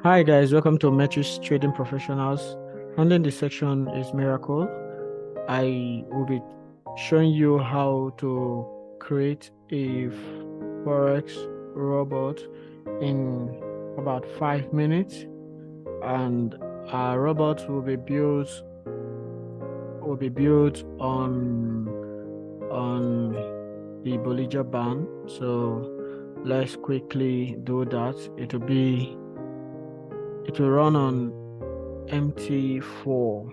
Hi guys, welcome to Metrics Trading Professionals. Under this section is Miracle. I will be showing you how to create a Forex robot in about 5 minutes, and our robot will be built on the Bollinger Band. So let's quickly do that. It will run on MT4.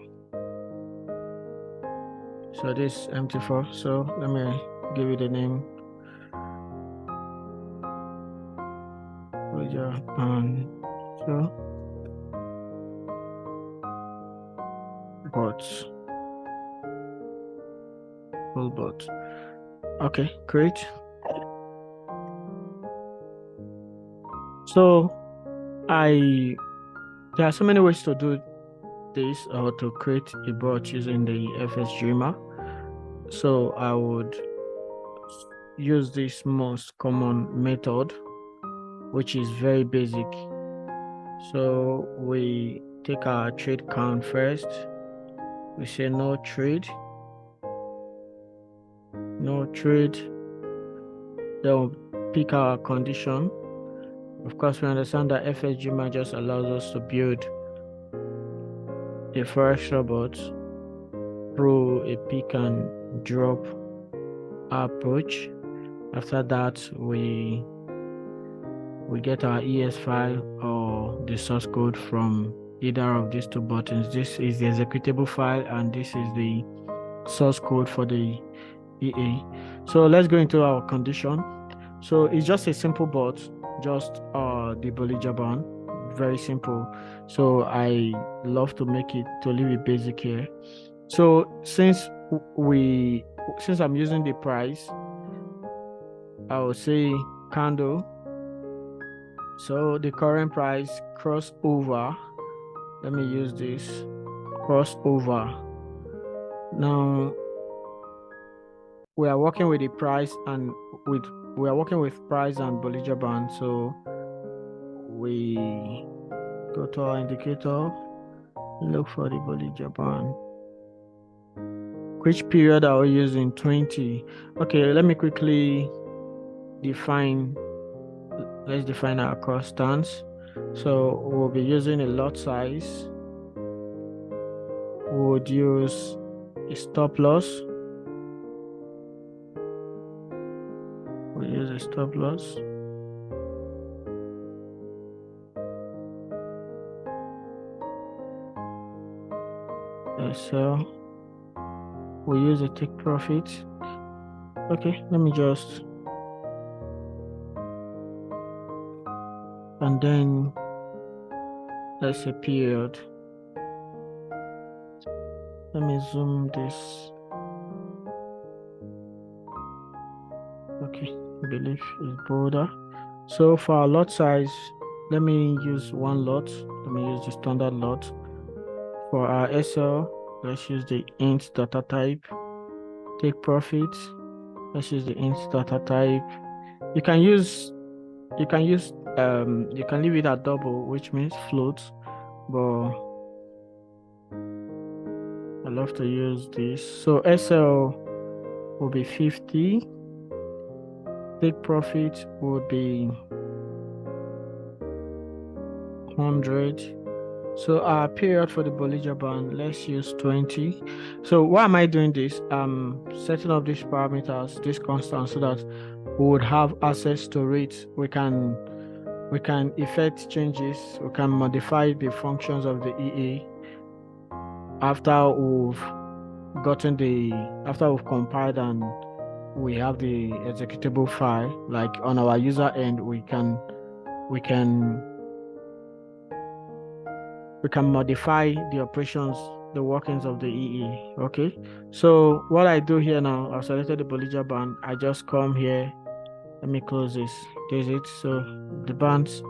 So this MT4. So let me give you the name. And so bots. Full bot. Okay, great. So there are so many ways to do this or to create a bot using the FS Dreamer. So I would use this most common method, which is very basic. So we take our trade count first. We say no trade. Then we'll pick our condition. Of course, we understand that FSGMA just allows us to build a Forex robot through a pick and drop approach. After that, we get our ES file or the source code from either of these two buttons. This is the executable file and this is the source code for the EA. So let's go into our condition. So it's just a simple bot, just the Bollinger Band, very simple. So I love to leave it basic here. So since I'm using the price, I will say candle. So the current price crossover. Let me use this crossover. Now we are working with the price and we are working with price and Bollinger Band. So we go to our indicator, look for the Bollinger Band. Which period are we using? 20. Okay, let me quickly define. Let's define our cross stance. So we'll be using a lot size. We would use a stop loss. We'll use a stop loss. So we use a take profit. Okay, let me just, and then let's say period. Let me zoom this. Okay, I believe it's bolder. So for our lot size, let me use one lot. Let me use the standard lot. For our SL, let's use the int data type. Take profit. Let's use the int data type. You can leave it at double, which means float, but I love to use this. So SL will be 50. Take profit would be 100. So our period for the Bollinger Band, let's use 20. So why am I doing this? Setting up these parameters, this constant, so that we would have access to it. We can effect changes. We can modify the functions of the EA after we've compiled and we have the executable file. Like on our user end, we can modify the operations, the workings of the EE. Okay, so what I do here now, I've selected the Bollinger Band. I just come here. Let me close this. There's it. So the bands,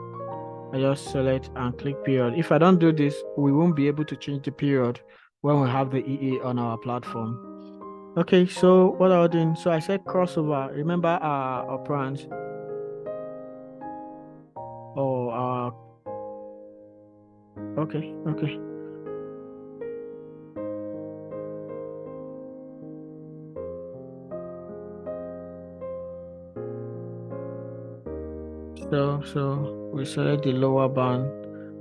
I just select and click period. If I don't do this, we won't be able to change the period when we have the EE on our platform. Okay, so what are we doing? So I said crossover. Remember our operand or our Okay. So we select the lower band.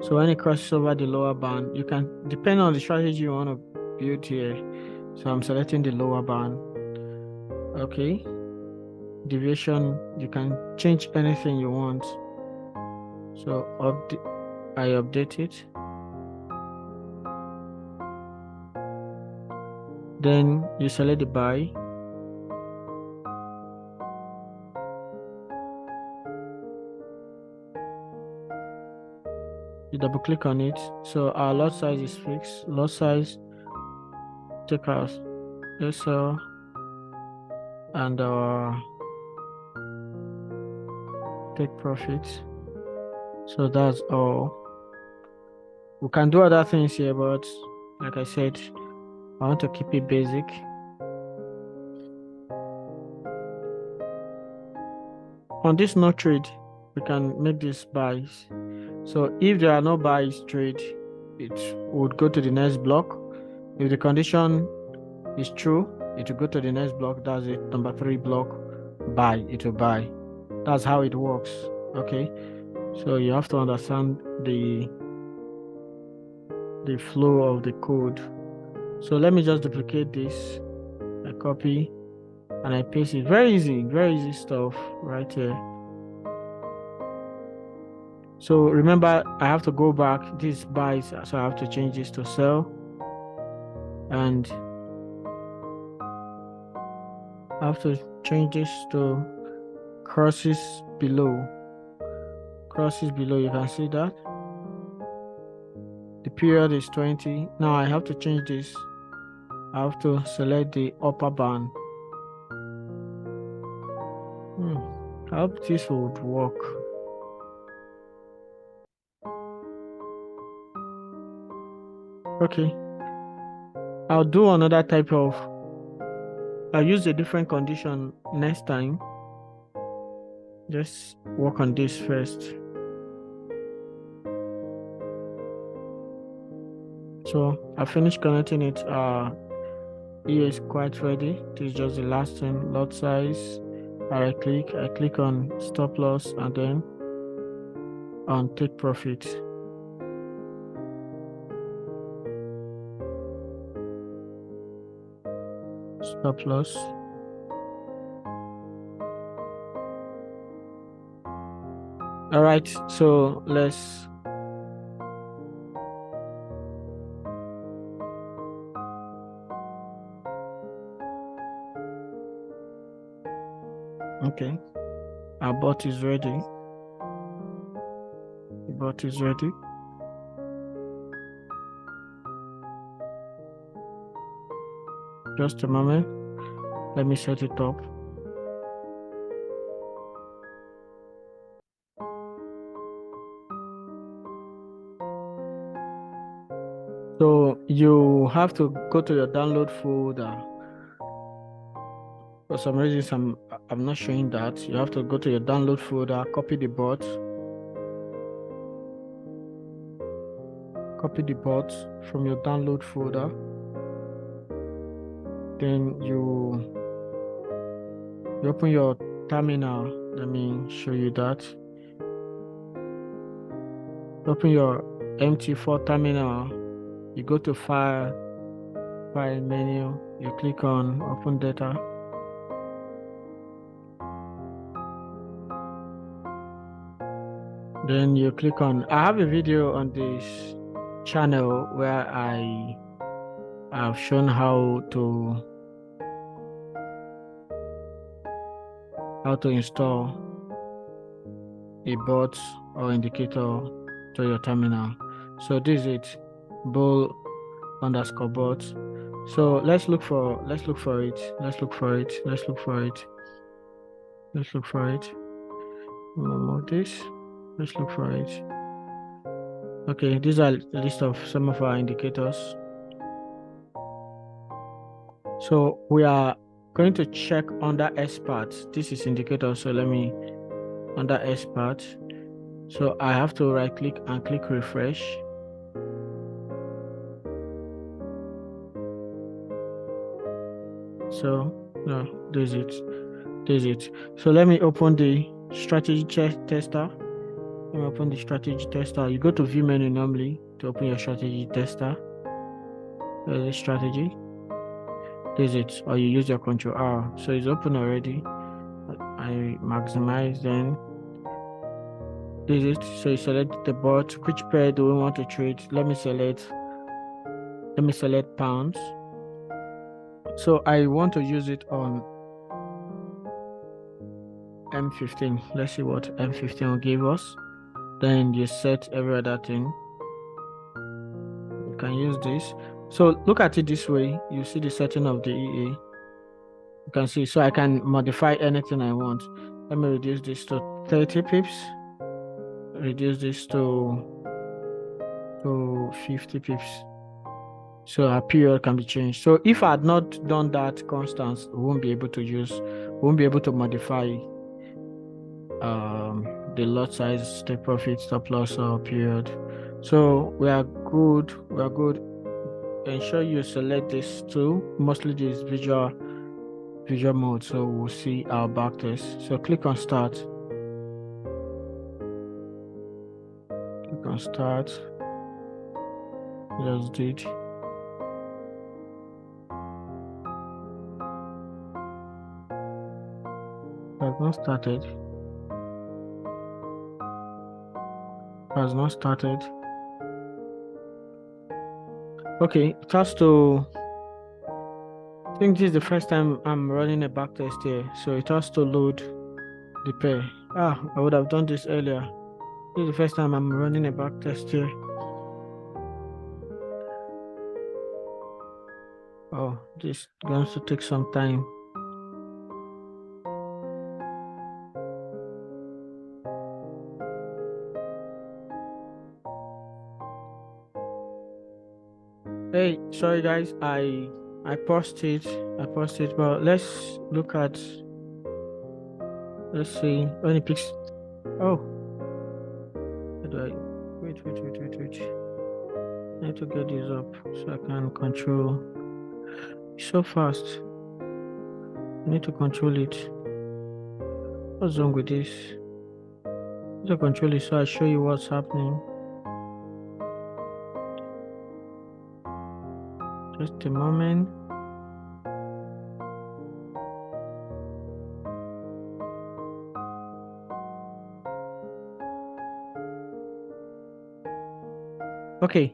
So when it crosses over the lower band, you can depend on the strategy you want to build here. So I'm selecting the lower band. Okay. Deviation, you can change anything you want. So I update it. Then you select the buy. You double click on it. So our lot size is fixed. Lot size, take out SL and take profit. So that's all. We can do other things here, but like I said, I want to keep it basic. On this no trade, we can make these buys. So if there are no buys trade, it would go to the next block. If the condition is true, it will go to the next block. That's it. Number 3 block, buy, it will buy. That's how it works. Okay. So you have to understand the flow of the code. So let me just duplicate this. I copy and I paste it. Very easy stuff right here. So remember, I have to go back. This buys, so I have to change this to sell. And I have to change this to crosses below. Crosses below, you can see that. The period is 20. Now I have to change this. I have to select the upper band. I hope this would work. Okay. I'll do another type of, I'll use a different condition next time. Just work on this first. So I finished connecting it. Here is quite ready. This is just the last thing. Lot size. I click on stop loss and then on take profit. Stop loss. All right, so let's okay. Our bot is ready. The bot is ready. Just a moment. Let me set it up. So you have to go to your download folder. For some reason, I'm not showing that. You have to go to your download folder, copy the bot. Copy the bot from your download folder. Then you open your terminal. Let me show you that. Open your MT4 terminal. You go to file menu. You click on open data. Then you click on, I have a video on this channel where I have shown how to install a bot or indicator to your terminal. So this is it, bull_bot. So let's look for it. Remove this. Let's look for it. Okay, these are a list of some of our indicators. So we are going to check under expert. This is indicator. So let me under expert. So I have to right click and click refresh. So no, this is it. So let me open the strategy tester. Let me open the strategy tester. You go to view menu normally to open your strategy tester. The strategy. This is it. Or you use your control R. So it's open already. I maximize, then this is it. So you select the bot. Which pair do we want to trade? Let me select pounds. So I want to use it on M15. Let's see what M15 will give us. Then you set every other thing. You can use this. So look at it this way. You see the setting of the EA. You can see. So I can modify anything I want. Let me reduce this to 30 pips. Reduce this to 50 pips. So our period can be changed. So if I had not done that constants, we won't be able to modify the lot size, take profit, stop loss, or period. So we are good. Ensure you select this too. Mostly this visual mode. So we'll see our backtest. So click on start. Click on start. Just did. Has not started. Has not started. Okay, it has to. I think this is the first time I'm running a backtest here, so it has to load the pair. I would have done this earlier. This is the first time I'm running a backtest here. Oh, this is going to take some time. Hey, sorry guys, I paused it, but let's look at, let's see when it picks. Oh, how do I wait. I need to get this up so I can control. It's so fast. I need to control it. What's wrong with this? I need to control it so I show you what's happening. Just a moment. Okay.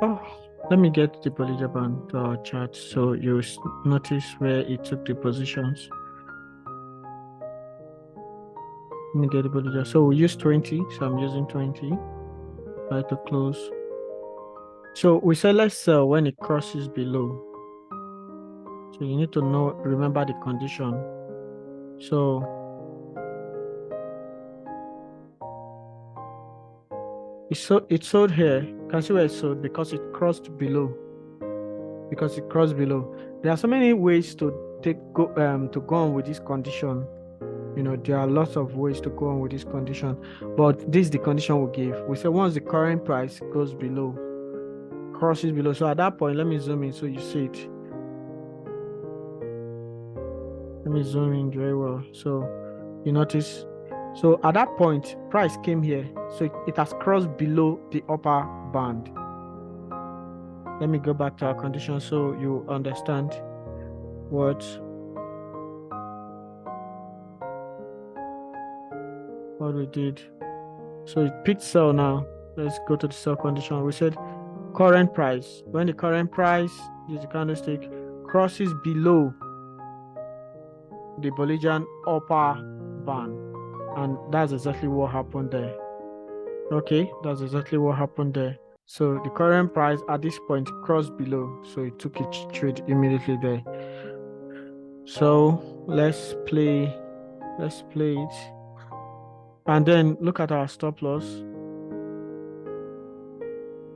Oh, let me get the Bollinger Band to our chart so you notice where it took the positions. Let me get the Bollinger. So we use 20, so I'm using 20. Try to close. So we said let's sell when it crosses below. So you need to remember the condition. So it sold here. You can see where it sold because it crossed below. There are so many ways to go on with this condition. There are lots of ways to go on with this condition, but this is the condition we give. We say once the current price goes below, crosses below. So at that point, let me zoom in so you see it. Let me zoom in very well so you notice. So at that point, price came here, so it has crossed below the upper band. Let me go back to our condition so you understand what we did. So it picked sell now. Let's go to the sell condition. We said current price. When the current price, this is the candlestick, crosses below the Bollinger upper band. And that's exactly what happened there. Okay, that's exactly what happened there. So the current price at this point crossed below, so it took its trade immediately there. So let's play it. And then look at our stop loss.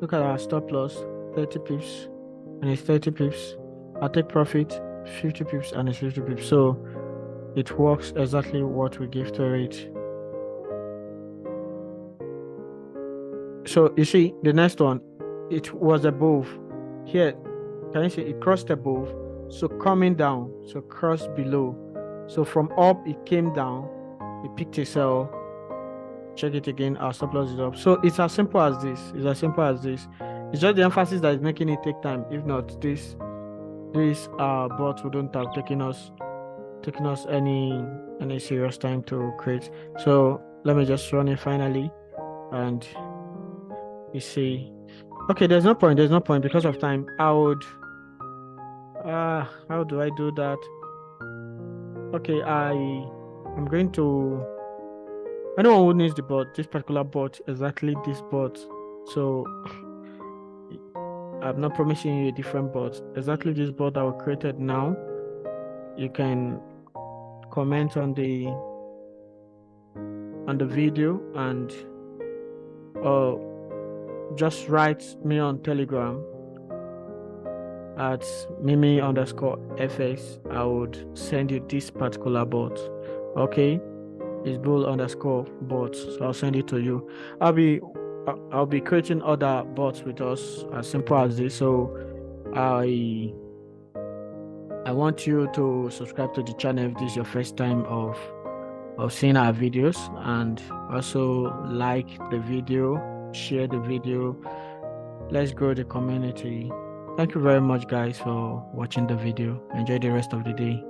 Look at our stop loss, 30 pips, and it's 30 pips. I take profit, 50 pips, and it's 50 pips. So it works exactly what we give to it. So you see, the next one, it was above. Here, can you see it crossed above? So coming down, so cross below. So from up, it came down, it picked a sell. Check it again, our stop loss is up. So it's as simple as this. It's as simple as this. It's just the emphasis that is making it take time. If not, this bot wouldn't have taken us any serious time to create. So let me just run it finally, and you see. Okay, there's no point because of time. I would how do I do that? Okay, I'm going to, anyone who needs the bot, this particular bot, exactly this bot. So I'm not promising you a different bot. Exactly this bot that we created now. You can comment on the video and just write me on Telegram at mimi_fx. I would send you this particular bot. Okay, it's bull_bot. So I'll send it to you. I'll be creating other bots with us, as simple as this. So I want you to subscribe to the channel if this is your first time of seeing our videos, and also like the video, share the video. Let's grow the community. Thank you very much, guys, for watching the video. Enjoy the rest of the day.